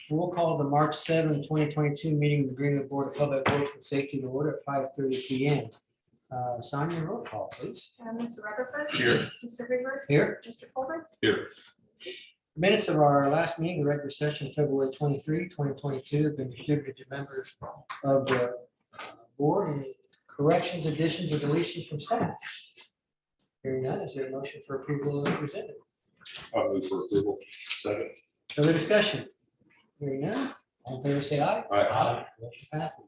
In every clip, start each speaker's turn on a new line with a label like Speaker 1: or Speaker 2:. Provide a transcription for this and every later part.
Speaker 1: We'll call the March 7, 2022 meeting of the Greenwood Board of Public Works and Safety to order at 5:30 p.m. Sonia, roll call, please.
Speaker 2: Mr. Rutherford.
Speaker 3: Here.
Speaker 2: Mr. Bigler.
Speaker 1: Here.
Speaker 2: Mr. Colbert.
Speaker 3: Here.
Speaker 1: Minutes of our last meeting, the regular session, February 23, 2022, have been distributed to members of the board. Any corrections, additions, or deletions from staff? Hearing none, is there a motion for approval as presented?
Speaker 3: I'll move for approval. Second.
Speaker 1: Further discussion? Hearing none, all in favor say aye.
Speaker 3: Aye.
Speaker 1: Motion passes.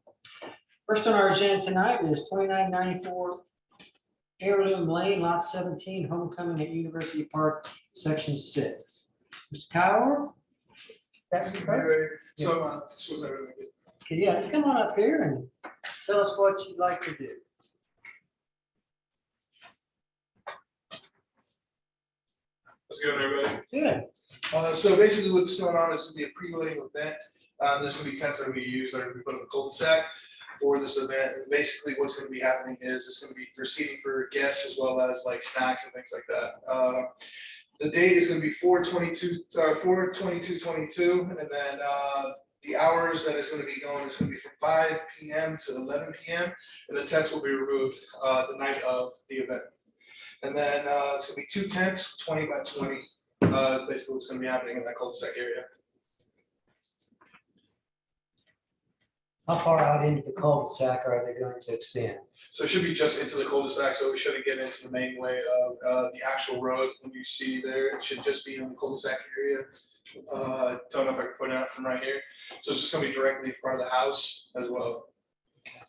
Speaker 1: First on our agenda tonight is 2994 Heirloom Lane, Lot 17, Homecoming at University Park, Section 6. Mr. Kyle? That's correct.
Speaker 4: So, this was everything.
Speaker 1: Okay, yeah, let's come on up here and tell us what you'd like to do.
Speaker 4: Let's go, everybody.
Speaker 1: Good.
Speaker 4: So basically what's going on is gonna be a pre-wedding event. There's gonna be tents that are gonna be used, that are gonna be put in the cul-de-sac for this event. And basically what's gonna be happening is it's gonna be for seating for guests as well as like snacks and things like that. The date is gonna be 4/22/22, and then the hours that is gonna be going is gonna be from 5 p.m. to 11 p.m. and the tents will be removed the night of the event. And then it's gonna be 2 tents, 20 by 20. Is basically what's gonna be happening in that cul-de-sac area.
Speaker 1: How far out into the cul-de-sac are they going to extend?
Speaker 4: So it should be just into the cul-de-sac, so we shouldn't get into the main way of the actual road. When you see there, it should just be in the cul-de-sac area. Don't know if I can point it out from right here. So it's just gonna be directly in front of the house as well.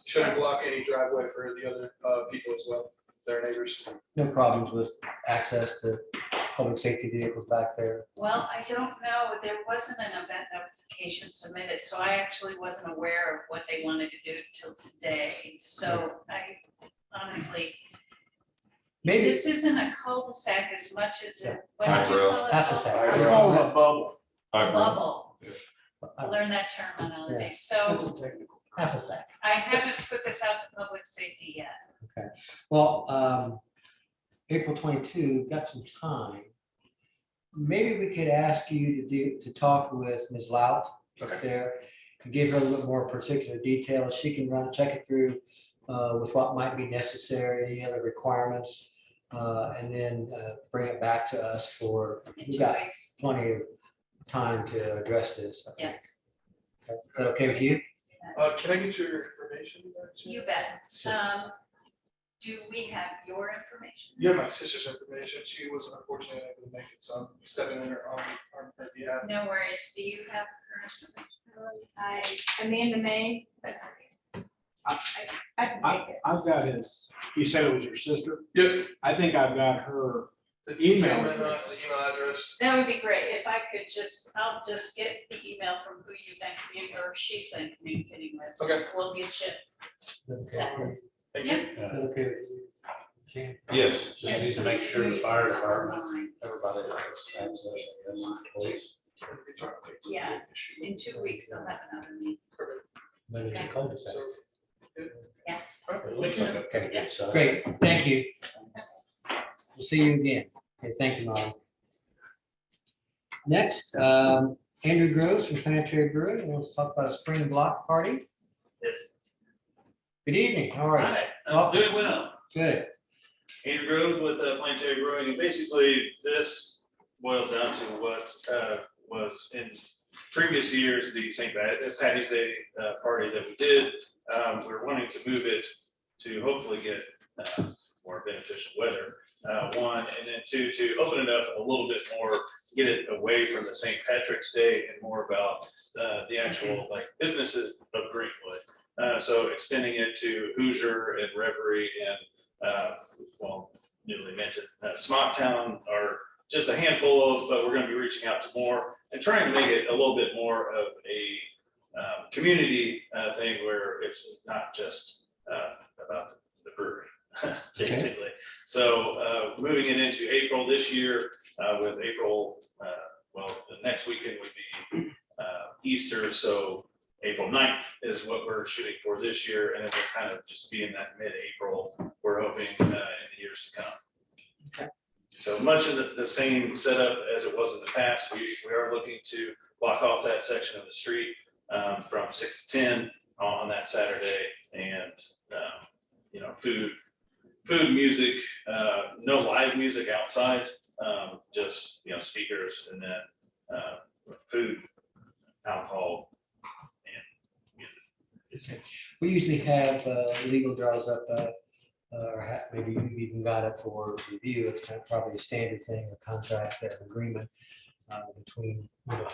Speaker 4: Shouldn't block any driveway for the other people as well, their neighbors.
Speaker 1: No problems with access to public safety vehicles back there?
Speaker 5: Well, I don't know. There wasn't an event notification submitted, so I actually wasn't aware of what they wanted to do till today. So I honestly,
Speaker 1: Maybe
Speaker 5: this isn't a cul-de-sac as much as
Speaker 1: Yeah.
Speaker 5: it, what did you call it?
Speaker 1: half a sac.
Speaker 3: I
Speaker 4: call it a bubble.
Speaker 5: A bubble.
Speaker 3: Yeah.
Speaker 5: I learned that term on holiday.
Speaker 1: That's
Speaker 5: So
Speaker 1: a technical. Half a sac.
Speaker 5: I haven't put this out to public safety yet.
Speaker 1: Well, April 22, got some time. Maybe we could ask you to talk with Ms. Lout
Speaker 4: Okay.
Speaker 1: there and give her a little more particular details. She can check it through with what might be necessary, any other requirements, and then bring it back to us for,
Speaker 5: In
Speaker 1: we've
Speaker 5: 2
Speaker 1: got
Speaker 5: weeks.
Speaker 1: plenty of time to address this. I think.
Speaker 5: Yes,
Speaker 1: Okay. Is that okay with you?
Speaker 4: Can I get your information?
Speaker 5: you bet. Do we have your information?
Speaker 4: You have my sister's information. She wasn't unfortunately able to make it, so I'm stepping in her on her behalf.
Speaker 5: No worries. Do you have her information?
Speaker 2: Amanda May, but I can take it.
Speaker 6: I've got his, you said it was your sister?
Speaker 4: Yep.
Speaker 6: I think I've got her,
Speaker 4: It's
Speaker 6: Email
Speaker 4: the
Speaker 6: address.
Speaker 4: email address.
Speaker 5: That would be great. If I could I'll just get the email from who you've been communicating or she's been communicating with.
Speaker 4: Okay.
Speaker 5: We'll get you.
Speaker 1: Okay.
Speaker 4: Thank
Speaker 5: Yeah.
Speaker 4: you.
Speaker 1: Is that okay with you? Jan?
Speaker 3: Yes, just need to make sure the fire department,
Speaker 5: Online.
Speaker 3: everybody has access, I guess, police.
Speaker 5: Yeah. In 2 weeks, they'll have another meeting.
Speaker 1: But it's a cul-de-sac.
Speaker 4: So,
Speaker 5: Yeah.
Speaker 4: All right,
Speaker 3: It
Speaker 4: thank
Speaker 3: looks
Speaker 4: you.
Speaker 3: like a pretty good size.
Speaker 1: Great, thank you. We'll see you again. Okay, thank you, Molly. Next, Andrew Groves from Planetary Brewing, and we'll talk about a spring block party.
Speaker 7: Yes.
Speaker 1: Good evening, how are you?
Speaker 7: Hi, I'm doing well.
Speaker 1: Good.
Speaker 7: Andrew Grove with Planetary Brewing, and basically this boils down to what was in previous years, the St. Patty's Day party that we did. We're wanting to move it to hopefully get more beneficial weather, one, and then two, to open it up a little bit more, get it away from the St. Patrick's Day and more about the actual like businesses of Greenwood. So extending it to Hoosier and Reverie and, well, newly minted Smocktown are just a handful of, but we're going to be reaching out to more and trying to make it a little bit more of a community thing where it's not just about the brewery, basically. So moving it into April this year with April, well, the next weekend would be Easter. So April 9th is what we're shooting for this year, and it will kind of just be in that mid-April, we're hoping, in the years to come.
Speaker 1: Okay.
Speaker 7: So much of the same setup as it was in the past. We are looking to block off that section of the street from 6 to 10 on that Saturday. And, food, music, no live music outside, just, speakers, and then food, alcohol, and music.
Speaker 1: We usually have legal draws up, maybe you've even got it for review. It's kind of probably a standard thing, a contract, an agreement between, you're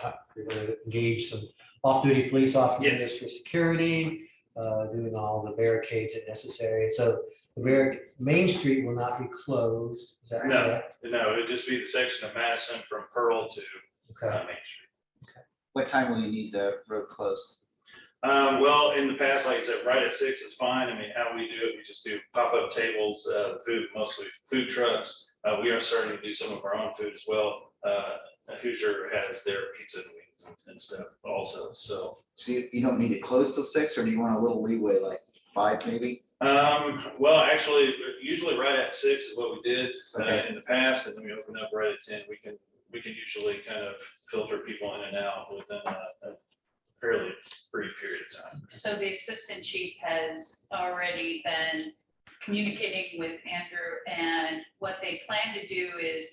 Speaker 1: going to engage some off-duty police officers
Speaker 7: Yes.
Speaker 1: for security, doing all the barricades that necessary. So the Main Street will not be closed. Is that
Speaker 7: No.
Speaker 1: correct?
Speaker 7: No, it'd just be the section of Madison from Pearl to
Speaker 1: Okay.
Speaker 7: Main Street.
Speaker 8: What time will you need the road closed?
Speaker 7: Well, in the past, like I said, right at 6 is fine. I mean, how we do it, we just do pop-up tables, food, mostly food trucks. We are starting to do some of our own food as well. Hoosier has their pizza and wings and stuff also, so.
Speaker 8: So you don't need it closed till 6, or do you want a little leeway, like 5 maybe?
Speaker 7: Well, actually, usually right at 6 is what we did
Speaker 8: Okay.
Speaker 7: in the past, and then we open up right at 10. We can usually kind of filter people in and out within a fairly brief period of time.
Speaker 5: So the assistant chief has already been communicating with Andrew, and what they plan to do is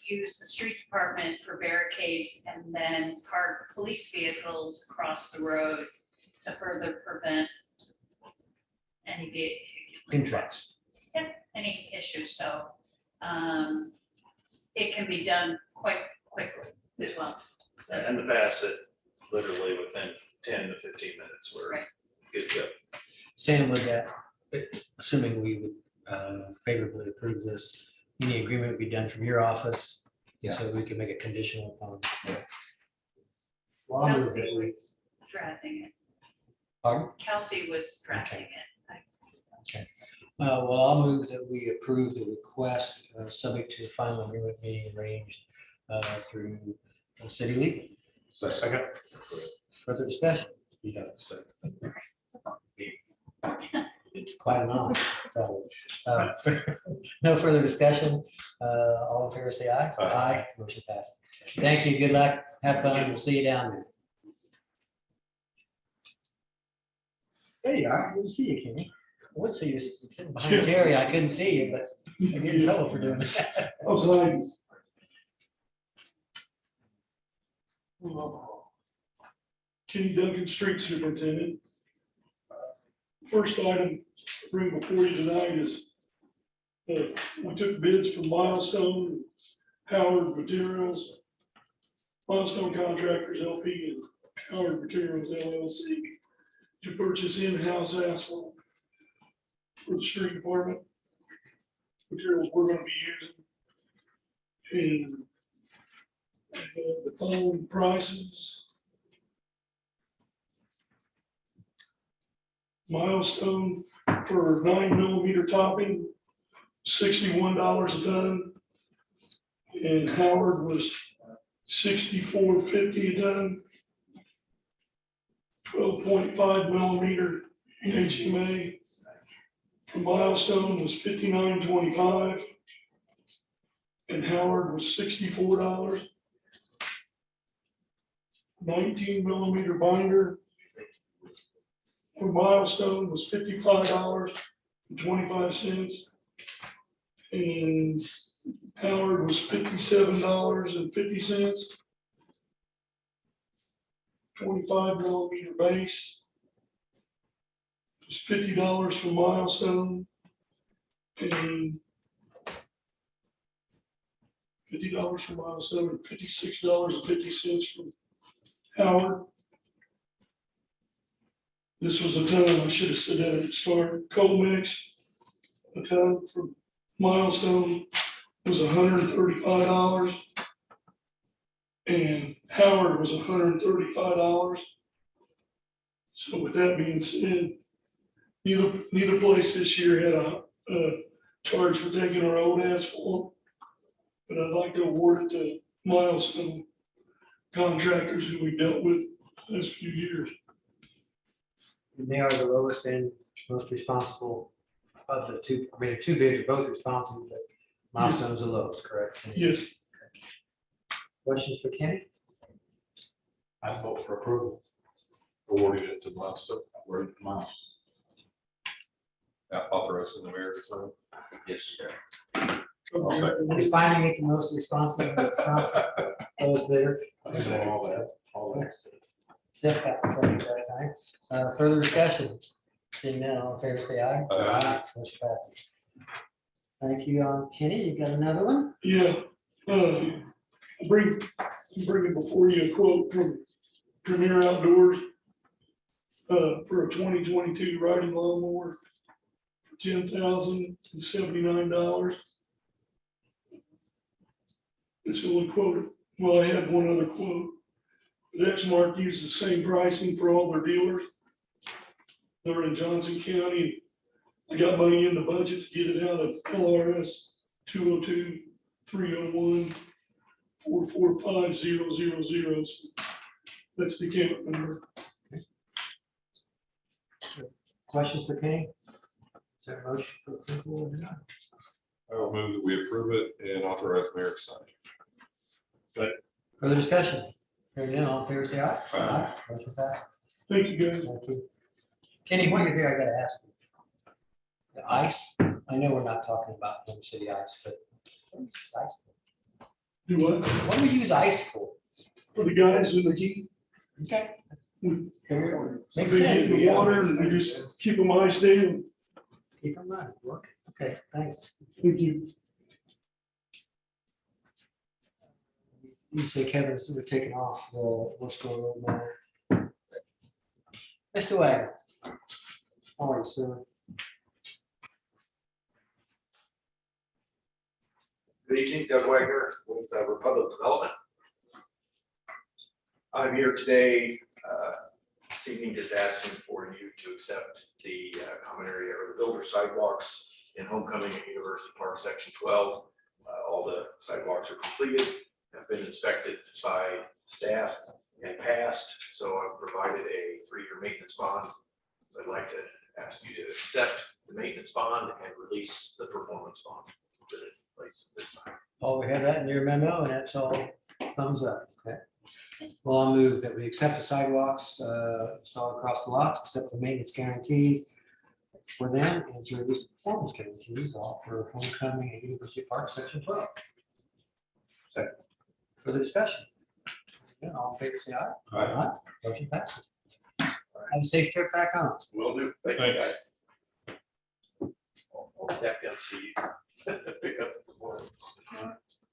Speaker 5: use the street department for barricades and then park police vehicles across the road to further prevent any
Speaker 1: Interest.
Speaker 5: any issues. So it can be done quite quickly as well. So,
Speaker 7: In the past, it literally within 10 to 15 minutes, we're
Speaker 5: Right.
Speaker 7: good to go.
Speaker 1: Sam, would that, assuming we would favorably approve this, any agreement would be done from your office?
Speaker 8: Yeah.
Speaker 1: So we can make it conditional upon.
Speaker 8: Yeah.
Speaker 1: Well, I'll move
Speaker 5: Kelsey
Speaker 1: that we-
Speaker 5: was drafting it.
Speaker 1: Pardon?
Speaker 5: Kelsey was drafting it.
Speaker 1: Well, I'll move that we approve the request, subject to the final agreement being arranged through city legal.
Speaker 3: Second.
Speaker 1: Further discussion?
Speaker 3: Yeah, second.
Speaker 1: It's quite an honor. So, no further discussion. All in favor, say aye.
Speaker 3: Aye.
Speaker 1: Motion passed. Thank you. Good luck. Have fun. We'll see you down there. There you are. Good to see you, Kenny. I would see you sitting behind Terry. I couldn't see you, but I get in trouble for doing that.
Speaker 6: I was like, Kenny Duncan, Street Superintendent. First item bring before you tonight is we took bids from Milestone, Howard Materials, Milestone Contractors LP and Howard Materials LLC to purchase in-house asphalt for the street department. Materials we're gonna be using. And the following prices. Milestone for 9mm topping, $61 a ton. And Howard was $64.50 a ton. 12.5mm HMA for Milestone was $59.25. And Howard was $64. 19mm binder for Milestone was $55.25. And Howard was $57.50. 25mm base was $50 for Milestone. And $50 for Milestone and $56.50 from Howard. This was a ton, I should have said that at the start. Coal mix, a ton from Milestone was $135. And Howard was $135. So with that being said, neither place this year had a charge for taking our old asphalt. But I'd like to award it to Milestone contractors who we dealt with the last few years.
Speaker 1: And they are the lowest and most responsible of the two. I mean, the two bids are both responsible, but Milestone's the lowest, correct?
Speaker 6: Yes.
Speaker 1: Questions for Kenny?
Speaker 3: I vote for approval. Awarding it to Monster, word to Monster. Authorizing the mayor to sign. Yes. I'll second.
Speaker 1: He's finding it the most responsive. Those there.
Speaker 3: I saw all that, all that.
Speaker 1: Jeff got the second that time. Further discussion? Seeing none, all in favor, say aye.
Speaker 3: Aye.
Speaker 1: Motion passes. Thank you, Kenny. You got another one?
Speaker 6: Yeah, bringing before you a quote from Premier Outdoors for a 2022 riding lawnmower for $10,079. It's the only quote. Well, I had one other quote. Exmark uses the same pricing for all their dealers. They're in Johnson County. I got money in the budget to get it out of LRS 202-301-445-000. That's the account number.
Speaker 1: Questions for Kenny? Is there a motion for approval or not?
Speaker 3: I will move that we approve it and authorize mayor to sign.
Speaker 1: Further discussion? Hearing none, all in favor, say aye.
Speaker 3: Aye.
Speaker 1: Motion passed.
Speaker 6: Thank you, guys.
Speaker 1: Thank you. Kenny, while you're here, I gotta ask you. The ice, I know we're not talking about Home City ice, but what do we use ice for?
Speaker 6: Do what?
Speaker 1: What do we use ice for?
Speaker 6: For the guys in the heat.
Speaker 1: Okay.
Speaker 6: We-
Speaker 1: Makes
Speaker 6: They get
Speaker 1: sense.
Speaker 6: in the water and we just keep them iced down.
Speaker 1: Keep in mind, work. Okay, thanks.
Speaker 6: Thank you.
Speaker 1: You say Kevin, so we're taking off the Worcester Road matter. Mr. Wagner. How are you, sir?
Speaker 9: Good evening, Doug Wagner with Republic Development. I'm here today, this evening, just asking for you to accept the common area or the builder sidewalks in Homecoming at University Park, Section 12. All the sidewalks are completed, have been inspected by staff and passed, so I've provided a 3-year maintenance bond. So I'd like to ask you to accept the maintenance bond and release the performance bond that it places this time.
Speaker 1: Oh, we have that in your memo, and that's all thumbs up, okay? Well, I'll move that we accept the sidewalks installed across the lots, accept the maintenance guarantees for them, and to release the performance guarantees all for Homecoming at University Park, Section 12.
Speaker 3: Second.
Speaker 1: Further discussion? Again, all in favor, say aye.
Speaker 3: Aye.
Speaker 1: Motion passes. Have a safe trip back home.
Speaker 9: Will do. Thank you,
Speaker 3: Thanks.
Speaker 9: guys. I'll step down, see you. Pick up the performance.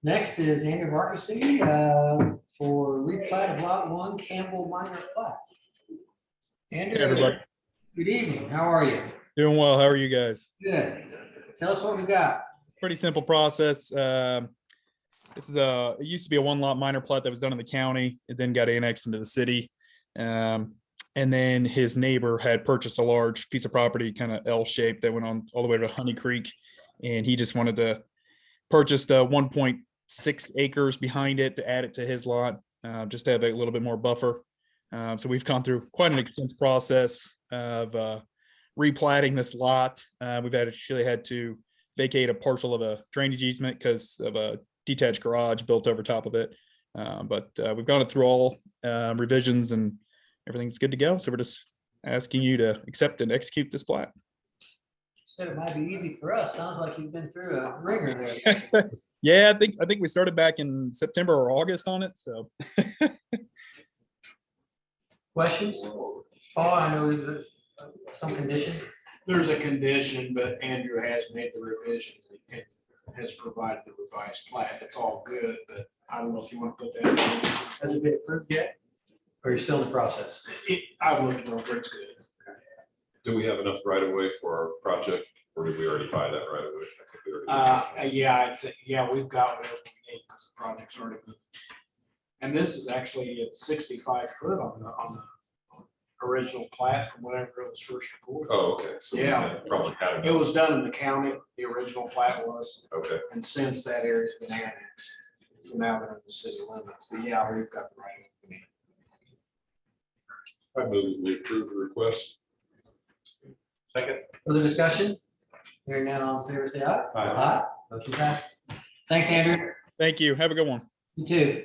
Speaker 1: Next is Andrew Vargasy for replat of Lot 1 Campbell minor plat. Andrew,
Speaker 10: Hey, everybody.
Speaker 1: good evening. How are you?
Speaker 10: Doing well. How are you guys?
Speaker 1: Good. Tell us what we got.
Speaker 10: Pretty simple process. This is it used to be a 1-lot minor plat that was done in the county. It then got annexed into the city. And then his neighbor had purchased a large piece of property, kind of L-shaped, that went on all the way to Honey Creek. And he just wanted to purchase the 1.6 acres behind it to add it to his lot, just to have a little bit more buffer. So we've gone through quite an extensive process of replatting this lot. We've actually had to vacate a partial of a drainage easement because of a detached garage built over top of it. But we've gone through all revisions and everything's good to go. So we're just asking you to accept and execute this plat.
Speaker 1: Said it might be easy for us. Sounds like you've been through a ringer there.
Speaker 10: Yeah, I think we started back in September or August on it. So
Speaker 1: Questions? Paul, I know there's some condition.
Speaker 11: There's a condition, but Andrew has made the revisions and has provided the revised plat. It's all good, but I don't know if you want to put that in.
Speaker 1: Has it been approved yet? Or you're still in the process?
Speaker 11: I've looked it over, it's good.
Speaker 3: Do we have enough right of way for our project, or did we already buy that right of way? I think we already did.
Speaker 11: Yeah, we've got whatever we need because the project's already moved. And this is actually at 65 foot on the original plat from whenever it was first recorded.
Speaker 3: Oh, okay. So we
Speaker 11: Yeah.
Speaker 3: Probably had.
Speaker 11: It was done in the county, the original plat was,
Speaker 3: Okay.
Speaker 11: and since that area's been annexed. So now they're in the city limits, but yeah, we've got the right of way.
Speaker 3: I move that we approve the request.
Speaker 9: Second.
Speaker 1: Further discussion? Hearing none, all in favor, say aye.
Speaker 3: Aye.
Speaker 1: Motion passed. Thanks, Andrew.
Speaker 10: thank you. Have a good one.
Speaker 1: You too.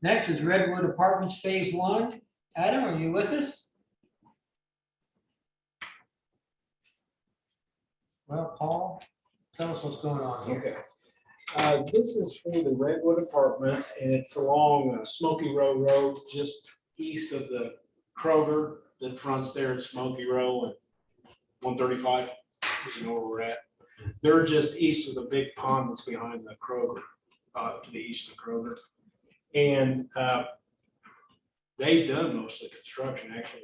Speaker 1: Next is Redwood Apartments Phase 1. Adam, are you with us? Well, Paul, tell us what's going on here.
Speaker 11: Okay. This is for the Redwood Apartments, and it's along Smoky Row Road, just east of the Kroger that fronts there at Smoky Row and 135, is you know where we're at. They're just east of the big pond that's behind the Kroger, to the east of the Kroger. And they've done most of the construction. Actually,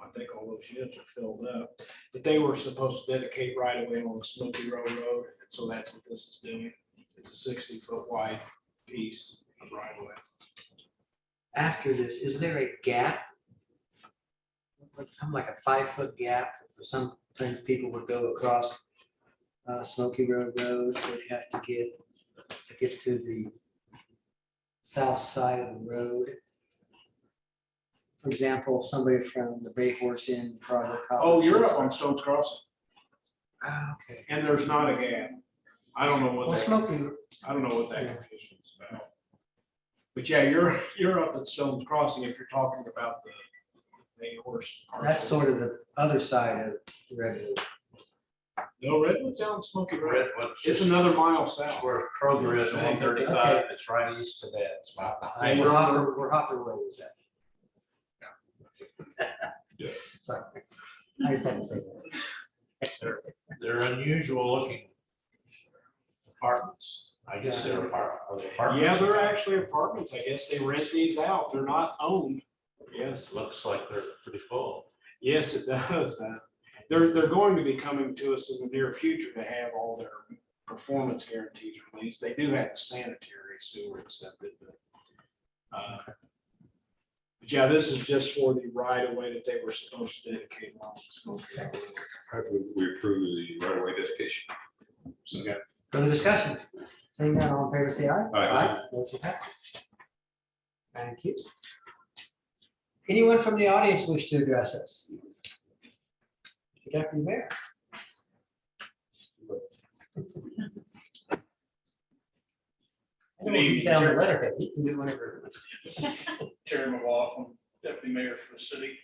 Speaker 11: I think all those units are filled up. But they were supposed to dedicate right away along Smoky Row Road, and so that's what this is doing. It's a 60-foot wide piece of right away.
Speaker 1: After this, is there a gap? Something like a 5-foot gap. Sometimes people would go across Smoky Road Road, so they'd have to get to the south side of the road. For example, somebody from the Bay Horse Inn project.
Speaker 11: Oh, you're up on Stones Crossing,
Speaker 1: Okay.
Speaker 11: and there's not a gap. I don't know what
Speaker 1: Well,
Speaker 11: that,
Speaker 1: Smoky,
Speaker 11: I don't know what that confusion is about. But yeah, you're up at Stones Crossing if you're talking about the Bay Horse.
Speaker 1: that's sort of the other side of Redwood.
Speaker 11: No, Redwood's down Smoky Road.
Speaker 12: Redwood's
Speaker 11: It's
Speaker 12: just
Speaker 11: another mile south.
Speaker 12: where Kroger is,
Speaker 11: Okay.
Speaker 12: 135, it's right east of that, it's about behind.
Speaker 1: Where Hopper Road is at.
Speaker 3: Yes.
Speaker 1: Sorry. I just had to say that.
Speaker 12: They're unusual looking apartments. I guess they're apartments.
Speaker 11: Yeah, they're actually apartments. I guess they rent these out. They're not owned. Yes,
Speaker 12: Looks like they're pretty full.
Speaker 11: yes, it does. They're going to be coming to us in the near future to have all their performance guarantees released. They do have the sanitary sewer accepted, but yeah, this is just for the right of way that they were supposed to dedicate along Smoky Road.
Speaker 3: We approve the right of way dedication. So, yeah.
Speaker 1: Further discussion? Seeing none, all in favor, say aye.
Speaker 3: Aye.
Speaker 1: Motion passes. Thank you. Anyone from the audience wish to address us? Mr. Deputy Mayor. I don't want to say on the letterhead, we can do whatever.
Speaker 13: Terry McLaughlin, Deputy Mayor for the city.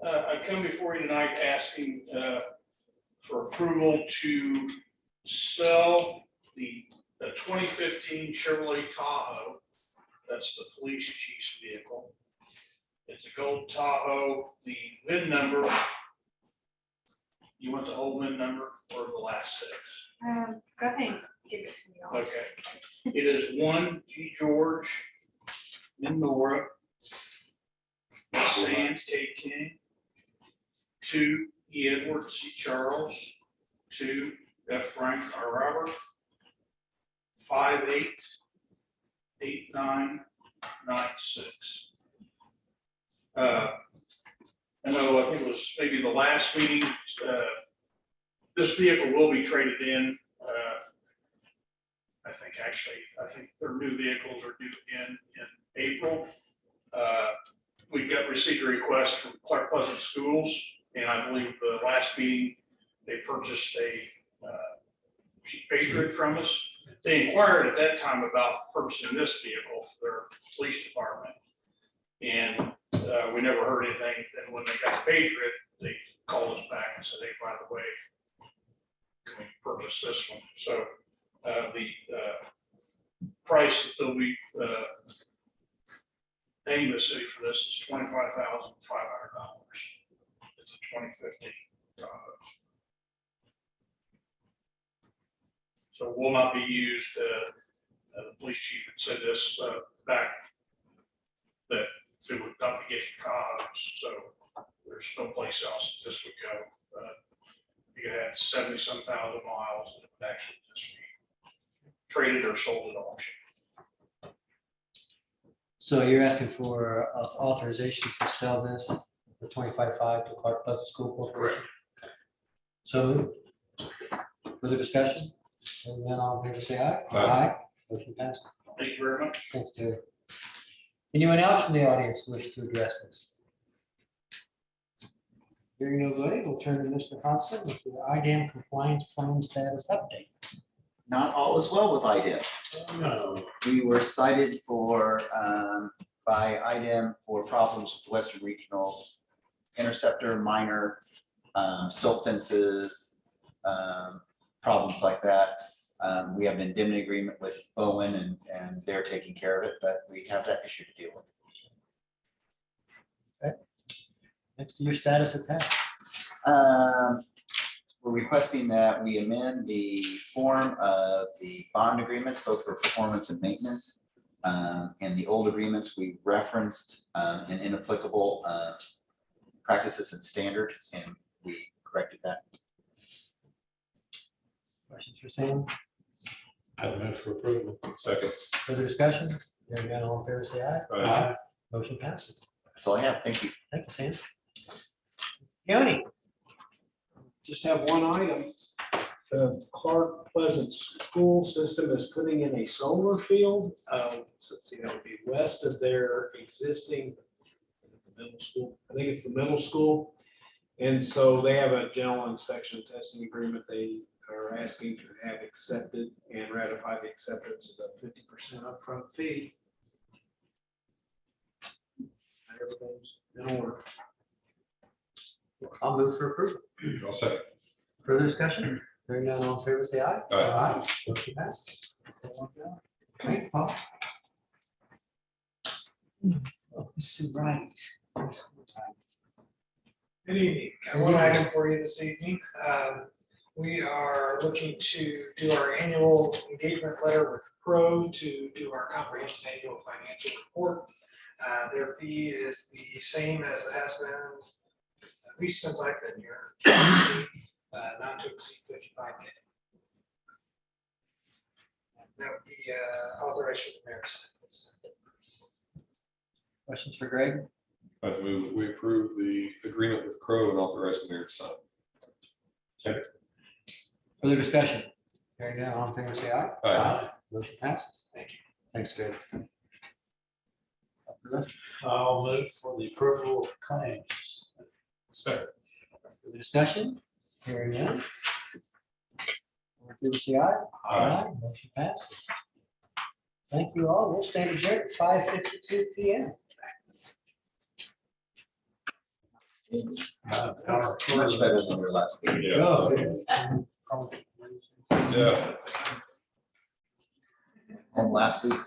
Speaker 13: I come before you tonight asking for approval to sell the 2015 Chevrolet Tahoe. That's the police chief's vehicle. It's a gold Tahoe. The VIN number, you want the whole VIN number or the last 6?
Speaker 2: Go ahead and give it to me. I'll just-
Speaker 13: Okay. It is 1 G George, N Nora, Sam K King, 2 E Edward C Charles, 2 F Frank R Robert, 588996. I know, I think it was maybe the last meeting, this vehicle will be traded in. I think their new vehicles are due in April. We received a request from Clark Pleasant Schools, and I believe the last meeting, they purchased a Patriot from us. They inquired at that time about purchasing this vehicle for their police department. And we never heard anything. And when they got the Patriot, they called us back and said, hey, by the way, can we purchase this one? So the price that they'll be paying the city for this is $25,500. It's a 2015 Tahoe. So it will not be used. The police chief had said this back, that it would not be getting Tahoes. So there's no place else this would go. You could have 70-some thousand miles and it would actually just be traded or sold at auction.
Speaker 1: So you're asking for authorization to sell this for $25,500 to Clark Pleasant School Corporation? So moved. Further discussion? Seeing none, all in favor, say aye.
Speaker 3: Aye.
Speaker 1: Motion passes.
Speaker 13: Thank you very much.
Speaker 1: Thanks, Terry. Anyone else from the audience wish to address this? Hearing nobody, we'll turn to Mr. Hodson with the IDAM compliance plan status update.
Speaker 8: Not all is well with IDIM.
Speaker 1: No.
Speaker 8: We were cited for by item for problems with Western Regional Interceptor, minor silt fences, problems like that. We have an indemnity agreement with Bowen and they're taking care of it, but we have that issue to deal with.
Speaker 1: Next to your status attached.
Speaker 8: We're requesting that we amend the form of the bond agreements, both for performance and maintenance. In the old agreements, we referenced an inapplicable practices and standard, and we corrected that.
Speaker 1: Questions for Sam?
Speaker 12: I move for approval.
Speaker 3: Second.
Speaker 1: Further discussion? Hearing none, all in favor, say aye.
Speaker 3: Aye.
Speaker 1: Motion passes.
Speaker 8: That's all I have. Thank you.
Speaker 1: Thank you, Sam. County,
Speaker 11: Just have one item. The Clark Pleasant School System is putting in a solar field. So let's see, that would be west of their existing middle school. I think it's the middle school. And so they have a general inspection and testing agreement. They are asking to have accepted and ratify the acceptance of the 50% upfront fee. Everything's in order.
Speaker 1: I'll move for approval.
Speaker 3: I'll second.
Speaker 1: Further discussion? Hearing none, all in favor, say aye.
Speaker 3: Aye.
Speaker 1: Motion passes. Thank you, Paul. Oh, Mr. Wright.
Speaker 14: Good evening. Got one item for you this evening. We are looking to do our annual engagement letter with Pro to do our comprehensive annual financial report. Their fee is the same as it has been, at least since I've been here, not to exceed $55K. That would be authorized for the mayor's.
Speaker 1: Questions for Greg?
Speaker 3: I move that we approve the agreement with Crow and authorize the mayor to sign. Second.
Speaker 1: Further discussion? Hearing none, all in favor, say aye.
Speaker 3: Aye.
Speaker 1: Motion passes.
Speaker 14: Thank you.
Speaker 1: Thanks, Greg.
Speaker 12: I'll move for the approval of claims.
Speaker 3: Second.
Speaker 1: Further discussion? Hearing none. All in favor, say aye. Motion passes. Thank you all. We'll stand adjourned at 5:52 p.m.
Speaker 8: Much better than your last week.
Speaker 3: Yeah. Yeah.
Speaker 8: And last week.